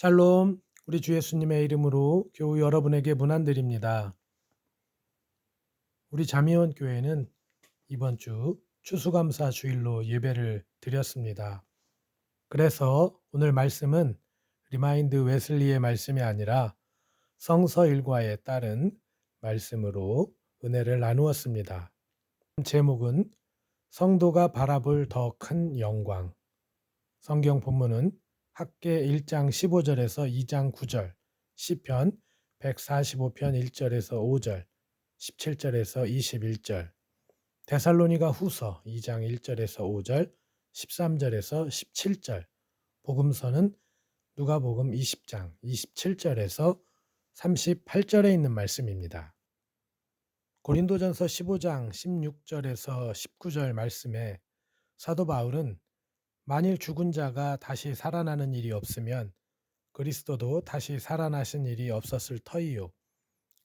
샬롬, 우리 주 예수님의 이름으로 교우 여러분에게 문안드립니다. 우리 자미원 교회는 이번 주 추수감사 주일로 예배를 드렸습니다. 그래서 오늘 말씀은 리마인드 웨슬리의 말씀이 아니라 성서 일과에 따른 말씀으로 은혜를 나누었습니다. 제목은 성도가 바라볼 더 큰 영광. 성경 본문은 학개 1장 15절에서 2장 9절, 시편 145편 1절에서 5절, 17절에서 21절, 데살로니가 후서 2장 1절에서 5절, 13절에서 17절, 복음서는 누가복음 20장 27절에서 38절에 있는 말씀입니다. 고린도전서 15장 16절에서 19절 말씀에 사도 바울은 만일 죽은 자가 다시 살아나는 일이 없으면 그리스도도 다시 살아나신 일이 없었을 터이요.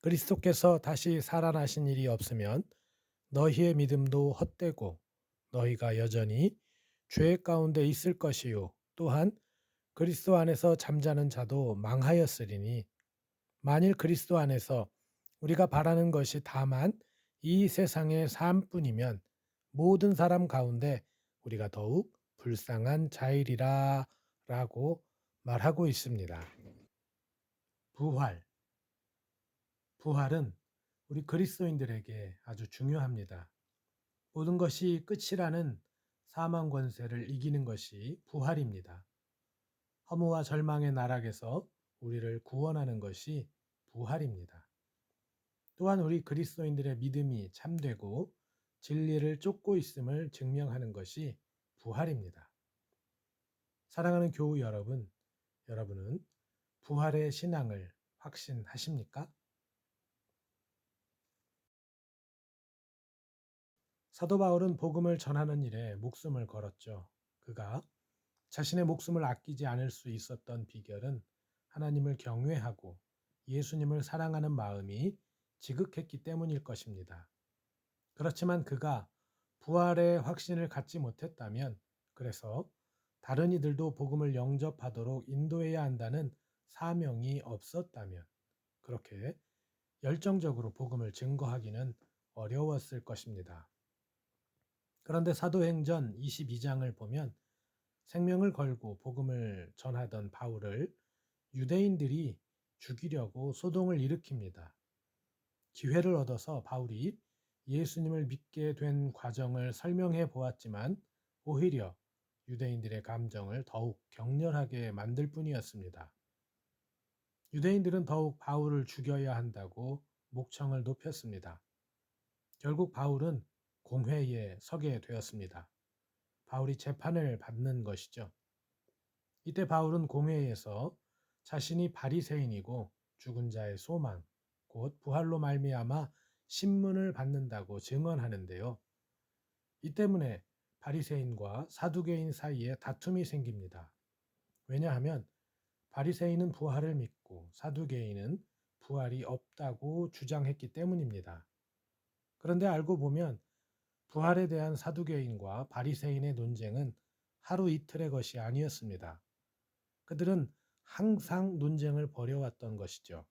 그리스도께서 다시 살아나신 일이 없으면 너희의 믿음도 헛되고 너희가 여전히 죄 가운데 있을 것이요. 또한 그리스도 안에서 잠자는 자도 망하였으리니 만일 그리스도 안에서 우리가 바라는 것이 다만 이 세상의 삶뿐이면 모든 사람 가운데 우리가 더욱 불쌍한 자일이라 라고 말하고 있습니다. 부활. 부활은 우리 그리스도인들에게 아주 중요합니다. 모든 것이 끝이라는 사망 권세를 이기는 것이 부활입니다. 허무와 절망의 나락에서 우리를 구원하는 것이 부활입니다. 또한 우리 그리스도인들의 믿음이 참되고 진리를 쫓고 있음을 증명하는 것이 부활입니다. 사랑하는 교우 여러분, 여러분은 부활의 신앙을 확신하십니까? 사도 바울은 복음을 전하는 일에 목숨을 걸었죠. 그가 자신의 목숨을 아끼지 않을 수 있었던 비결은 하나님을 경외하고 예수님을 사랑하는 마음이 지극했기 때문일 것입니다. 그렇지만 그가 부활의 확신을 갖지 못했다면, 그래서 다른 이들도 복음을 영접하도록 인도해야 한다는 사명이 없었다면, 그렇게 열정적으로 복음을 증거하기는 어려웠을 것입니다. 그런데 사도행전 22장을 보면 생명을 걸고 복음을 전하던 바울을 유대인들이 죽이려고 소동을 일으킵니다. 기회를 얻어서 바울이 예수님을 믿게 된 과정을 설명해 보았지만 오히려 유대인들의 감정을 더욱 격렬하게 만들 뿐이었습니다. 유대인들은 더욱 바울을 죽여야 한다고 목청을 높였습니다. 결국 바울은 공회에 서게 되었습니다. 바울이 재판을 받는 것이죠. 이때 바울은 공회에서 자신이 바리새인이고 죽은 자의 소망, 곧 부활로 말미암아 신문을 받는다고 증언하는데요. 이 때문에 바리새인과 사두개인 사이에 다툼이 생깁니다. 왜냐하면 바리새인은 부활을 믿고 사두개인은 부활이 없다고 주장했기 때문입니다. 그런데 알고 보면 부활에 대한 사두개인과 바리새인의 논쟁은 하루 이틀의 것이 아니었습니다. 그들은 항상 논쟁을 벌여왔던 것이죠.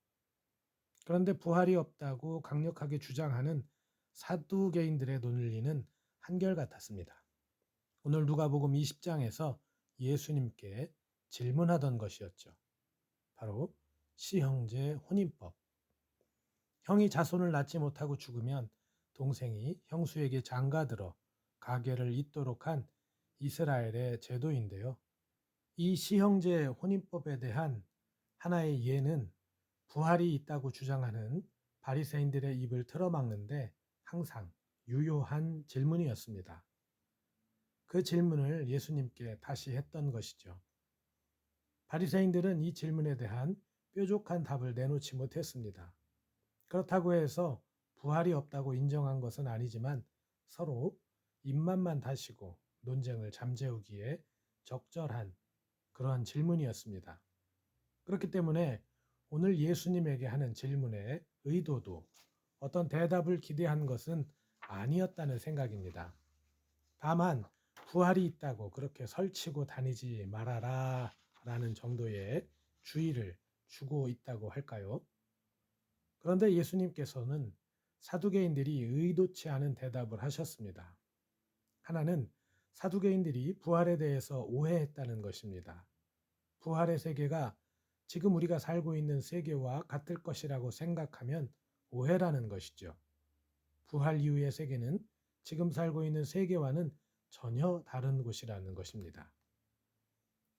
그런데 부활이 없다고 강력하게 주장하는 사두개인들의 논리는 한결같았습니다. 오늘 누가복음 20장에서 예수님께 질문하던 것이었죠. 바로 시형제 혼인법. 형이 자손을 낳지 못하고 죽으면 동생이 형수에게 장가들어 가계를 잇도록 한 이스라엘의 제도인데요. 이 시형제 혼인법에 대한 하나의 예는 부활이 있다고 주장하는 바리새인들의 입을 틀어막는데 항상 유효한 질문이었습니다. 그 질문을 예수님께 다시 했던 것이죠. 바리새인들은 이 질문에 대한 뾰족한 답을 내놓지 못했습니다. 그렇다고 해서 부활이 없다고 인정한 것은 아니지만 서로 입맛만 다시고 논쟁을 잠재우기에 적절한 그러한 질문이었습니다. 그렇기 때문에 오늘 예수님에게 하는 질문의 의도도 어떤 대답을 기대한 것은 아니었다는 생각입니다. 다만 부활이 있다고 그렇게 설치고 다니지 말아라 라는 정도의 주의를 주고 있다고 할까요? 그런데 예수님께서는 사두개인들이 의도치 않은 대답을 하셨습니다. 하나는 사두개인들이 부활에 대해서 오해했다는 것입니다. 부활의 세계가 지금 우리가 살고 있는 세계와 같을 것이라고 생각하면 오해라는 것이죠. 부활 이후의 세계는 지금 살고 있는 세계와는 전혀 다른 곳이라는 것입니다.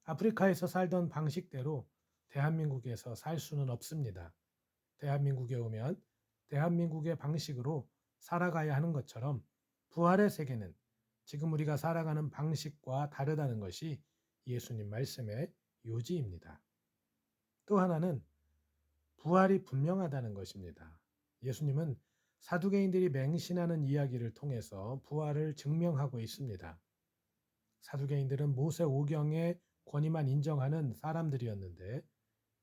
아프리카에서 살던 방식대로 대한민국에서 살 수는 없습니다. 대한민국에 오면 대한민국의 방식으로 살아가야 하는 것처럼 부활의 세계는 지금 우리가 살아가는 방식과 다르다는 것이 예수님 말씀의 요지입니다. 또 하나는 부활이 분명하다는 것입니다. 예수님은 사두개인들이 맹신하는 이야기를 통해서 부활을 증명하고 있습니다. 사두개인들은 모세 오경의 권위만 인정하는 사람들이었는데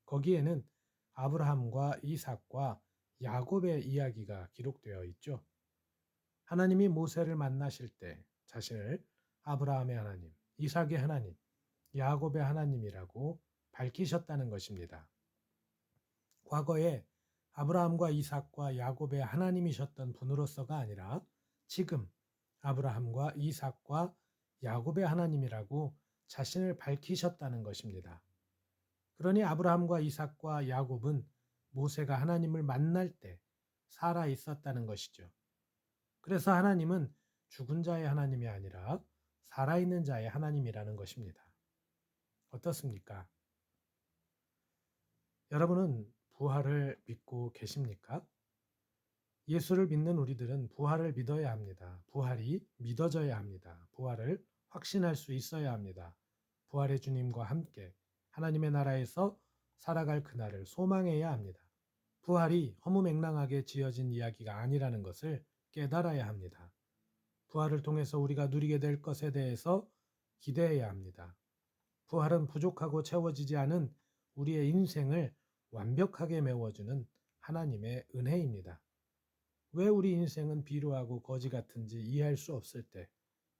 거기에는 아브라함과 이삭과 야곱의 이야기가 기록되어 있죠. 하나님이 모세를 만나실 때 자신을 아브라함의 하나님, 이삭의 하나님, 야곱의 하나님이라고 밝히셨다는 것입니다. 과거에 아브라함과 이삭과 야곱의 하나님이셨던 분으로서가 아니라 지금 아브라함과 이삭과 야곱의 하나님이라고 자신을 밝히셨다는 것입니다. 그러니 아브라함과 이삭과 야곱은 모세가 하나님을 만날 때 살아 있었다는 것이죠. 그래서 하나님은 죽은 자의 하나님이 아니라 살아있는 자의 하나님이라는 것입니다. 어떻습니까? 여러분은 부활을 믿고 계십니까? 예수를 믿는 우리들은 부활을 믿어야 합니다. 부활이 믿어져야 합니다. 부활을 확신할 수 있어야 합니다. 부활의 주님과 함께 하나님의 나라에서 살아갈 그날을 소망해야 합니다. 부활이 허무맹랑하게 지어진 이야기가 아니라는 것을 깨달아야 합니다. 부활을 통해서 우리가 누리게 될 것에 대해서 기대해야 합니다. 부활은 부족하고 채워지지 않은 우리의 인생을 완벽하게 메워주는 하나님의 은혜입니다. 왜 우리 인생은 비루하고 거지 같은지 이해할 수 없을 때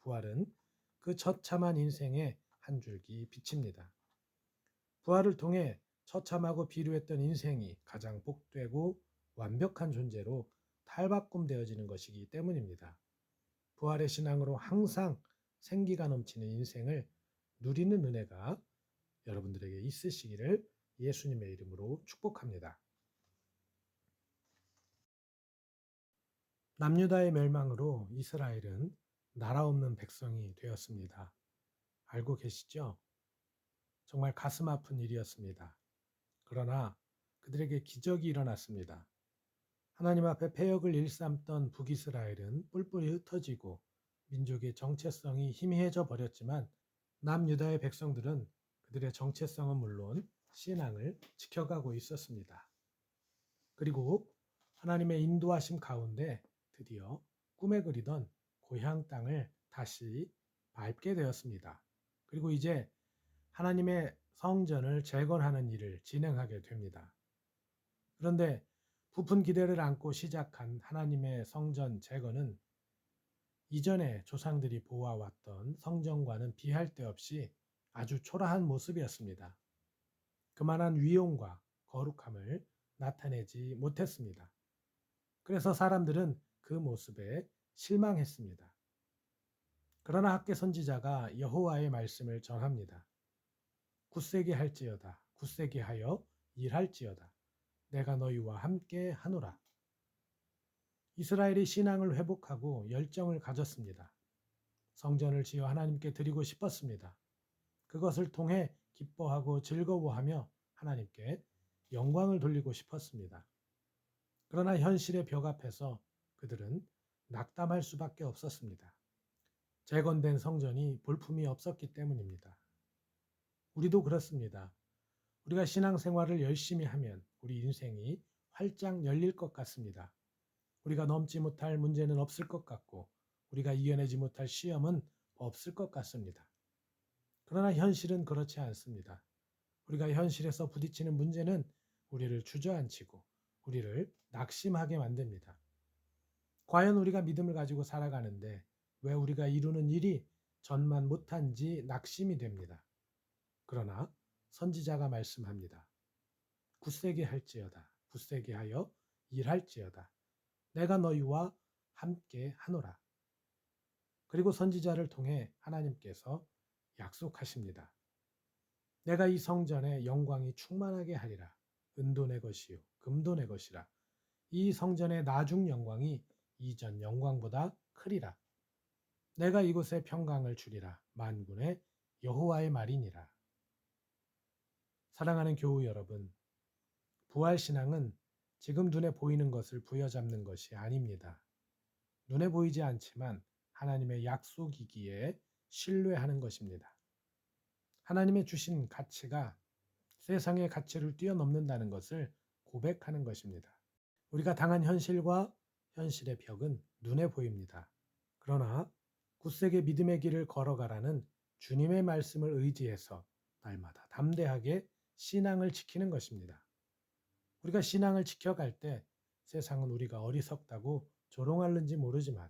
부활은 그 처참한 인생의 한 줄기 빛입니다. 부활을 통해 처참하고 비루했던 인생이 가장 복되고 완벽한 존재로 탈바꿈되어지는 것이기 때문입니다. 부활의 신앙으로 항상 생기가 넘치는 인생을 누리는 은혜가 여러분들에게 있으시기를 예수님의 이름으로 축복합니다. 남유다의 멸망으로 이스라엘은 나라 없는 백성이 되었습니다. 알고 계시죠? 정말 가슴 아픈 일이었습니다. 그러나 그들에게 기적이 일어났습니다. 하나님 앞에 패역을 일삼던 북이스라엘은 뿔뿔이 흩어지고 민족의 정체성이 희미해져 버렸지만 남유다의 백성들은 그들의 정체성은 물론 신앙을 지켜가고 있었습니다. 그리고 하나님의 인도하심 가운데 드디어 꿈에 그리던 고향 땅을 다시 밟게 되었습니다. 그리고 이제 하나님의 성전을 재건하는 일을 진행하게 됩니다. 그런데 부푼 기대를 안고 시작한 하나님의 성전 재건은 이전에 조상들이 보아왔던 성전과는 비할 데 없이 아주 초라한 모습이었습니다. 그만한 위용과 거룩함을 나타내지 못했습니다. 그래서 사람들은 그 모습에 실망했습니다. 그러나 학개 선지자가 여호와의 말씀을 전합니다. 굳세게 할지어다. 굳세게 하여 일할지어다. 내가 너희와 함께 하노라. 이스라엘이 신앙을 회복하고 열정을 가졌습니다. 성전을 지어 하나님께 드리고 싶었습니다. 그것을 통해 기뻐하고 즐거워하며 하나님께 영광을 돌리고 싶었습니다. 그러나 현실의 벽 앞에서 그들은 낙담할 수밖에 없었습니다. 재건된 성전이 볼품이 없었기 때문입니다. 우리도 그렇습니다. 우리가 신앙생활을 열심히 하면 우리 인생이 활짝 열릴 것 같습니다. 우리가 넘지 못할 문제는 없을 것 같고 우리가 이겨내지 못할 시험은 없을 것 같습니다. 그러나 현실은 그렇지 않습니다. 우리가 현실에서 부딪히는 문제는 우리를 주저앉히고 우리를 낙심하게 만듭니다. 과연 우리가 믿음을 가지고 살아가는데 왜 우리가 이루는 일이 전만 못한지 낙심이 됩니다. 그러나 선지자가 말씀합니다. 굳세게 할지어다. 굳세게 하여 일할지어다. 내가 너희와 함께 하노라. 그리고 선지자를 통해 하나님께서 약속하십니다. 내가 이 성전에 영광이 충만하게 하리라. 은도 내 것이요 금도 내 것이라. 이 성전의 나중 영광이 이전 영광보다 크리라. 내가 이곳에 평강을 주리라. 만군의 여호와의 말이니라. 사랑하는 교우 여러분, 부활신앙은 지금 눈에 보이는 것을 부여잡는 것이 아닙니다. 눈에 보이지 않지만 하나님의 약속이기에 신뢰하는 것입니다. 하나님의 주신 가치가 세상의 가치를 뛰어넘는다는 것을 고백하는 것입니다. 우리가 당한 현실과 현실의 벽은 눈에 보입니다. 그러나 굳세게 믿음의 길을 걸어가라는 주님의 말씀을 의지해서 날마다 담대하게 신앙을 지키는 것입니다. 우리가 신앙을 지켜갈 때 세상은 우리가 어리석다고 조롱하는지 모르지만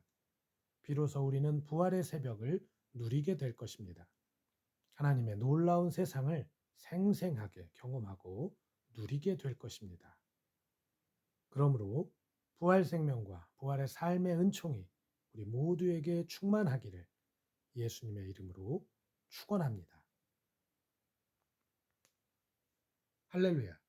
비로소 우리는 부활의 새벽을 누리게 될 것입니다. 하나님의 놀라운 세상을 생생하게 경험하고 누리게 될 것입니다. 그러므로 부활 생명과 부활의 삶의 은총이 우리 모두에게 충만하기를 예수님의 이름으로 축원합니다. 할렐루야.